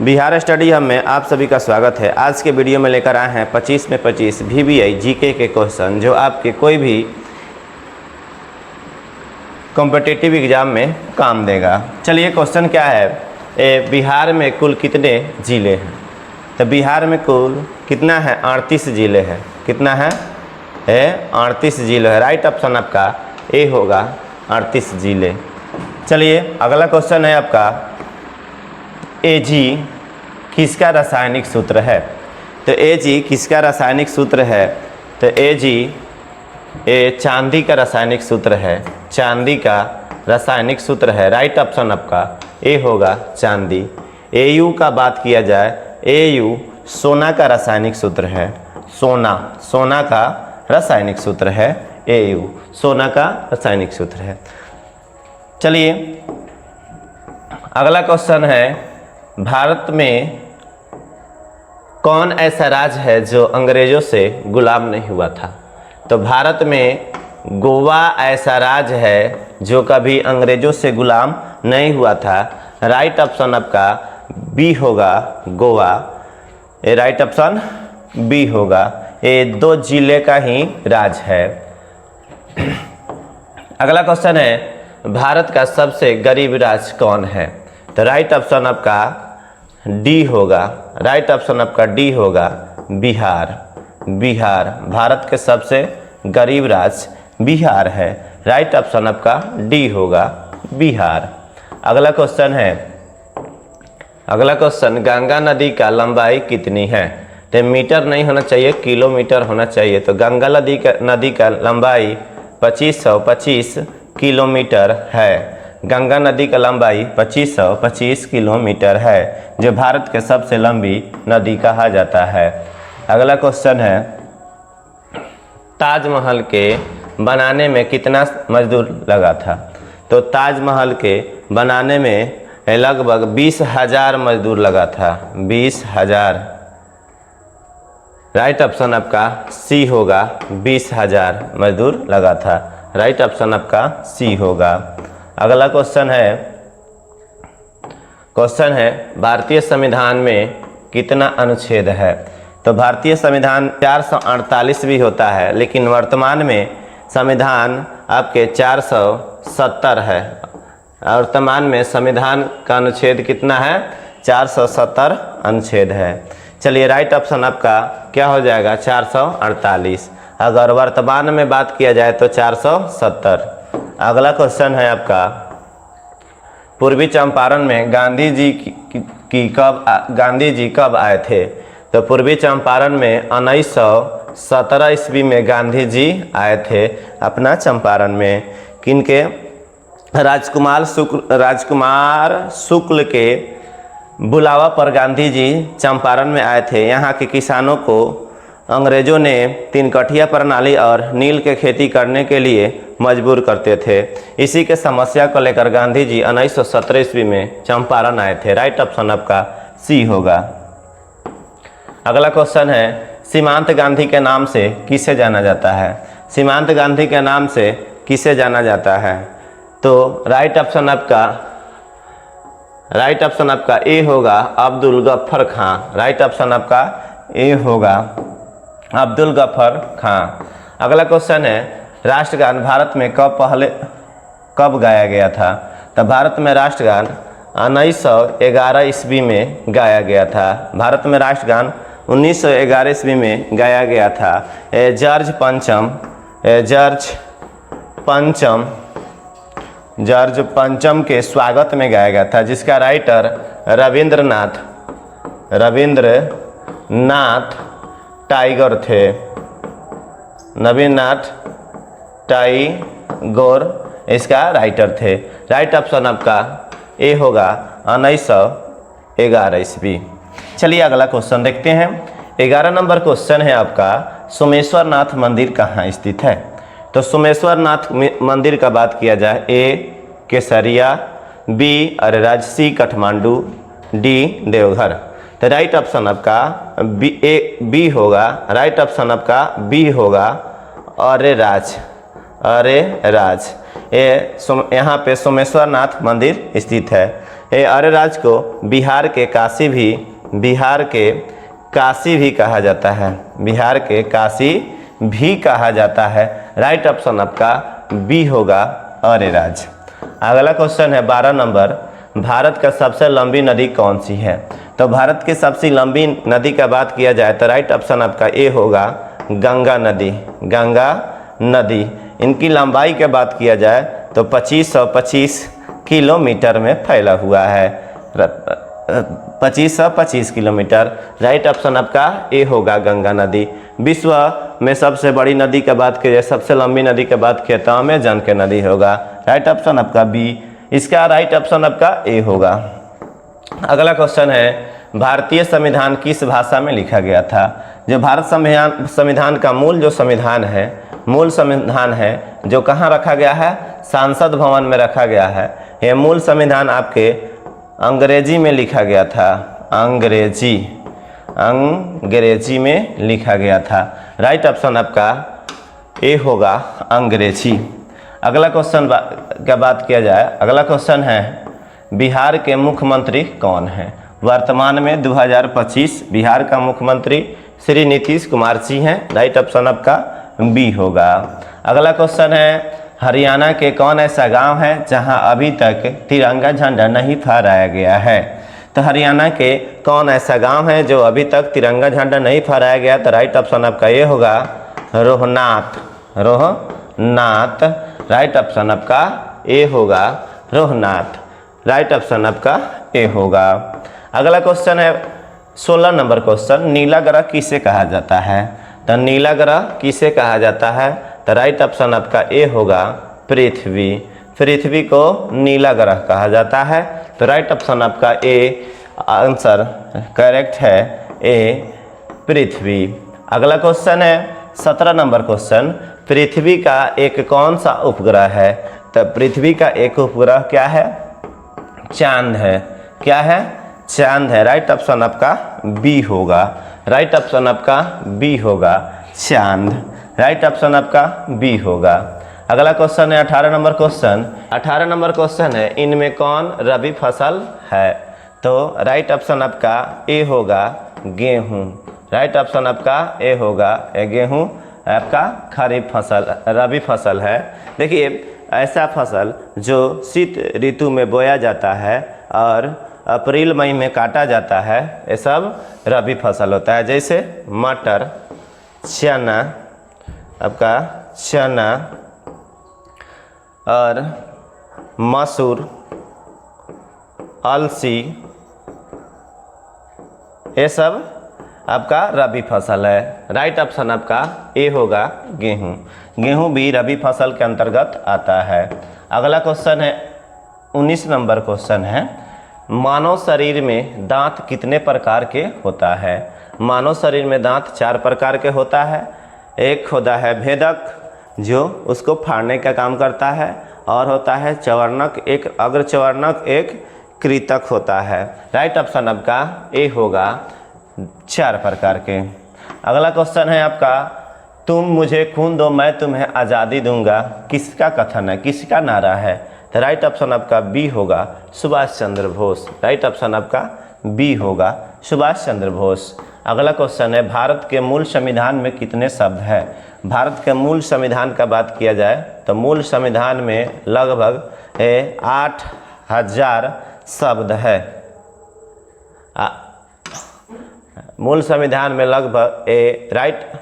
Bihar study hub में आप सभी का स्वागत है। आज के वीडियो में लेकर आए हैं 25 में 25 VBI जीके के क्वेश्चन जो आपके कोई भी कॉम्पिटिटिव एग्जाम में काम देगा। चलिए क्वेश्चन क्या है, बिहार में कुल कितने ज़िले हैं? तो बिहार में कुल कितना है? 38 ज़िले हैं। कितना है? 38 ज़िले है। राइट ऑप्शन आपका ए होगा, 38 ज़िले। चलिए अगला क्वेश्चन है आपका, Ag किसका रासायनिक सूत्र है? तो Ag किसका रासायनिक सूत्र है? तो Ag चांदी का रासायनिक सूत्र है। चांदी का रासायनिक सूत्र है। राइट ऑप्शन आपका ए होगा, चांदी। Au का बात किया जाए, Au सोना का रासायनिक सूत्र है। सोना का रासायनिक सूत्र है। Au सोना का रासायनिक सूत्र है। चलिए अगला क्वेश्चन है, भारत में कौन ऐसा राज्य है जो अंग्रेजों से गुलाम नहीं हुआ था? तो भारत में गोवा ऐसा राज्य है जो कभी अंग्रेजों से गुलाम नहीं हुआ था। राइट ऑप्शन आपका बी होगा, गोवा। ये राइट ऑप्शन बी होगा। ये 2 जिले का ही राज्य है। अगला क्वेश्चन है, भारत का सबसे गरीब राज्य कौन है? तो राइट ऑप्शन आपका डी होगा। राइट ऑप्शन आपका डी होगा, बिहार। भारत के सबसे गरीब राज्य बिहार है। राइट ऑप्शन आपका डी होगा, बिहार। अगला क्वेश्चन है, गंगा नदी का लंबाई कितनी है? तो मीटर नहीं होना चाहिए, किलोमीटर होना चाहिए। तो गंगा नदी का लंबाई 2525 किलोमीटर है। गंगा नदी का लंबाई 2525 किलोमीटर है, जो भारत के सबसे लंबी नदी कहा जाता है। अगला क्वेश्चन है, ताजमहल के बनाने में कितना मजदूर लगा था? तो ताजमहल के बनाने में लगभग 20,000 मजदूर लगा था। 20,000। राइट ऑप्शन आपका सी होगा, 20,000 मजदूर लगा था। राइट ऑप्शन आपका सी होगा। अगला क्वेश्चन है भारतीय संविधान में कितना अनुच्छेद है? तो भारतीय संविधान 448 भी होता है, लेकिन वर्तमान में संविधान आपके 470 है। वर्तमान में संविधान का अनुच्छेद कितना है? 470 अनुच्छेद है। चलिए राइट ऑप्शन आपका क्या हो जाएगा? 448। अगर वर्तमान में बात किया जाए तो 470। अगला क्वेश्चन है आपका, पूर्वी चंपारण में गांधी जी कब आए थे? तो पूर्वी चंपारण में 1917 ईस्वी में गांधी जी आए थे अपना चंपारण में। किनके? राजकुमार शुक्ल के बुलावा पर गांधी जी चंपारण में आए थे। यहाँ के किसानों को अंग्रेजों ने 3 कठिया प्रणाली और नील के खेती करने के लिए मजबूर करते थे। इसी के समस्या को लेकर गांधी जी 1917 ईस्वी में चंपारण आए थे। राइट ऑप्शन आपका सी होगा। अगला क्वेश्चन है, सीमांत गांधी के नाम से किसे जाना जाता है? सीमांत गांधी के नाम से किसे जाना जाता है? तो राइट ऑप्शन आपका ए होगा, अब्दुल गफ्फर खां। राइट ऑप्शन आपका ए होगा, अब्दुल गफ्फर खां। अगला क्वेश्चन है, राष्ट्रगान भारत में कब गाया गया था? तो भारत में राष्ट्रगान 1911 ईस्वी में गाया गया था। भारत में राष्ट्रगान 1911 ईस्वी में गाया गया था। जॉर्ज पंचम के स्वागत में गाया गया था, जिसका राइटर रविंद्रनाथ टाइगर थे। रविंद्रनाथ टाइगोर इसका राइटर थे। राइट ऑप्शन आपका ए होगा, 1911 ईस्वी। चलिए अगला क्वेश्चन देखते हैं। 11 नंबर क्वेश्चन है आपका, सोमेश्वर नाथ मंदिर कहाँ स्थित है? तो सोमेश्वर नाथ मंदिर का बात किया जाए, ए केसरिया, बी अरेराज, सी काठमांडू, डी देवघर। तो राइट ऑप्शन आपका बी होगा। राइट ऑप्शन आपका बी होगा, अरेराज। ये यहाँ पे सोमेश्वर नाथ मंदिर स्थित है। अरेराज को बिहार के काशी भी कहा जाता है, बिहार के काशी भी कहा जाता है। राइट ऑप्शन आपका बी होगा अरेराज। अगला क्वेश्चन है 12 नंबर, भारत का सबसे लंबी नदी कौन सी है? तो भारत की सबसे लंबी नदी का बात किया जाए तो राइट ऑप्शन आपका ए होगा गंगा नदी, गंगा नदी। इनकी लंबाई की बात किया जाए तो 2525 किलोमीटर में फैला हुआ है, 2525 किलोमीटर। राइट ऑप्शन आपका ए होगा गंगा नदी। विश्व में सबसे बड़ी नदी की बात की जाए, सबसे लंबी नदी की बात किया तो अमेजन के नदी होगा। राइट ऑप्शन आपका बी, इसका राइट ऑप्शन आपका ए होगा। अगला क्वेश्चन है भारतीय संविधान किस भाषा में लिखा गया था? जो भारत संविधान का मूल संविधान है जो कहाँ रखा गया है? संसद भवन में रखा गया है। यह मूल संविधान आपके अंग्रेजी में लिखा गया था, अंग्रेजी में लिखा गया था। राइट ऑप्शन आपका ए होगा अंग्रेजी। अगला क्वेश्चन का बात किया जाए, अगला क्वेश्चन है बिहार के मुख्यमंत्री कौन है? वर्तमान में 2025 बिहार का मुख्यमंत्री श्री नीतीश कुमार जी हैं। राइट ऑप्शन आपका बी होगा। अगला क्वेश्चन है हरियाणा के कौन ऐसा गांव है जहां अभी तक तिरंगा झंडा नहीं फहराया गया है? तो हरियाणा के कौन ऐसा गांव है जो अभी तक तिरंगा झंडा नहीं फहराया गया? तो राइट ऑप्शन आपका ये होगा रोहनाथ, रोहनाथ। राइट ऑप्शन आपका ए होगा रोहनाथ। राइट ऑप्शन आपका ए होगा। अगला क्वेश्चन है 16 नंबर क्वेश्चन, नीला ग्रह किसे कहा जाता है? तो नीला ग्रह किसे कहा जाता है? तो राइट ऑप्शन आपका ए होगा पृथ्वी, पृथ्वी को नीला ग्रह कहा जाता है। तो राइट ऑप्शन आपका ए, आंसर करेक्ट है ए पृथ्वी। अगला क्वेश्चन है 17 नंबर क्वेश्चन, पृथ्वी का एक कौन सा उपग्रह है? तो पृथ्वी का एक उपग्रह क्या है? चांद है। क्या है? चांद है। राइट ऑप्शन आपका बी होगा। राइट ऑप्शन आपका बी होगा चांद। राइट ऑप्शन आपका बी होगा। अगला क्वेश्चन है 18 नंबर क्वेश्चन, 18 नंबर क्वेश्चन है इनमें कौन रबी फसल है? तो राइट ऑप्शन आपका ए होगा गेहूं। राइट ऑप्शन आपका ए होगा गेहूं आपका खरीफ फसल, रबी फसल है। देखिए ऐसा फसल जो शीत ऋतु में बोया जाता है और अप्रैल मई में काटा जाता है, ये सब रबी फसल होता है। जैसे मटर, चना, आपका चना और मसूर, अलसी, ये सब आपका रबी फसल है। राइट ऑप्शन आपका ए होगा गेहूं। गेहूं भी रबी फसल के अंतर्गत आता है। अगला क्वेश्चन है 19 नंबर क्वेश्चन है, मानव शरीर में दांत कितने प्रकार के होता है? मानव शरीर में दांत 4 प्रकार के होता है। एक होता है भेदक जो उसको फाड़ने का काम करता है, और होता है चवर्णक, एक अग्रचवर्णक, एक कृतक होता है। राइट ऑप्शन आपका ए होगा 4 प्रकार के। अगला क्वेश्चन है आपका, तुम मुझे खून दो मैं तुम्हें आज़ादी दूंगा, किसका कथन है, किसका नारा है? तो राइट ऑप्शन आपका बी होगा सुभाष चंद्र बोस। राइट ऑप्शन आपका बी होगा सुभाष चंद्र बोस। अगला क्वेश्चन है, भारत के मूल संविधान में कितने शब्द हैं? भारत के मूल संविधान का बात किया जाए तो मूल संविधान में लगभग 8000 शब्द है। मूल संविधान में लगभग राइट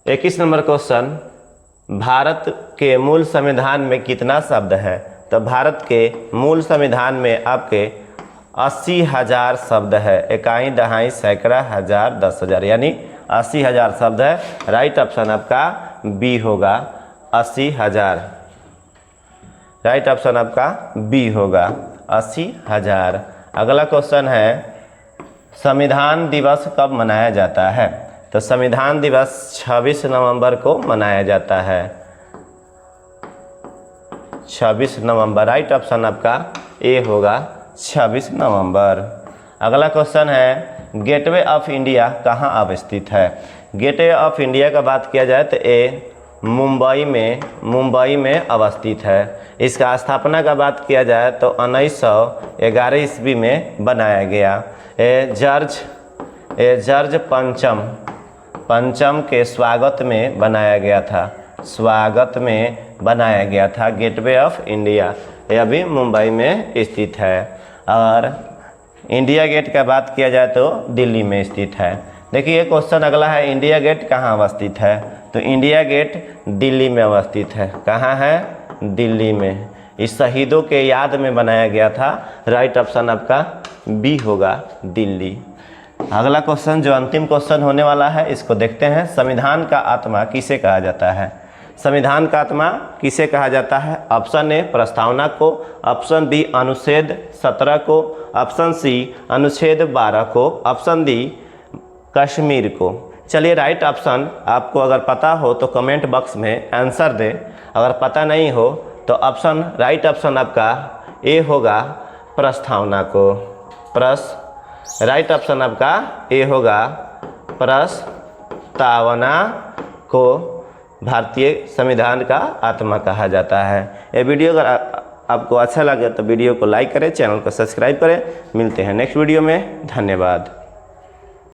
21 नंबर क्वेश्चन, भारत के मूल संविधान में कितना शब्द है? तो भारत के मूल संविधान में आपके 80,000 शब्द है। इकाई, दहाई, सैकड़ा, हजार, 10,000 यानी 80,000 शब्द है। राइट ऑप्शन आपका बी होगा 80,000। राइट ऑप्शन आपका बी होगा 80,000। अगला क्वेश्चन है, संविधान दिवस कब मनाया जाता है? तो संविधान दिवस 26 नवंबर को मनाया जाता है। 26 नवंबर। राइट ऑप्शन आपका ए होगा 26 नवंबर। अगला क्वेश्चन है, गेटवे ऑफ इंडिया कहाँ अवस्थित है? गेटवे ऑफ इंडिया का बात किया जाए तो ए मुंबई में अवस्थित है। इसका स्थापना का बात किया जाए तो 1911 ईस्वी में बनाया गया। जॉर्ज पंचम के स्वागत में बनाया गया था। गेटवे ऑफ इंडिया ये अभी मुंबई में स्थित है। और इंडिया गेट का बात किया जाए तो दिल्ली में स्थित है। देखिए क्वेश्चन अगला है, इंडिया गेट कहाँ अवस्थित है? तो इंडिया गेट दिल्ली में अवस्थित है। कहाँ है? दिल्ली में। इस शहीदों के याद में बनाया गया था। राइट ऑप्शन आपका बी होगा, दिल्ली। अगला क्वेश्चन जो अंतिम क्वेश्चन होने वाला है, इसको देखते हैं। संविधान का आत्मा किसे कहा जाता है? संविधान का आत्मा किसे कहा जाता है? ऑप्शन ए प्रस्तावना को, ऑप्शन बी अनुच्छेद 17 को, ऑप्शन सी अनुच्छेद 12 को, ऑप्शन डी कश्मीर को। चलिए राइट ऑप्शन आपको अगर पता हो तो कमेंट बॉक्स में आंसर दें। अगर पता नहीं हो तो राइट ऑप्शन आपका ए होगा प्रस्तावना को। राइट ऑप्शन आपका ए होगा प्रस्तावना को भारतीय संविधान का आत्मा कहा जाता है। ये वीडियो अगर आपको अच्छा लगे तो वीडियो को लाइक करें, चैनल को सब्सक्राइब करें। मिलते हैं नेक्स्ट वीडियो में। धन्यवाद।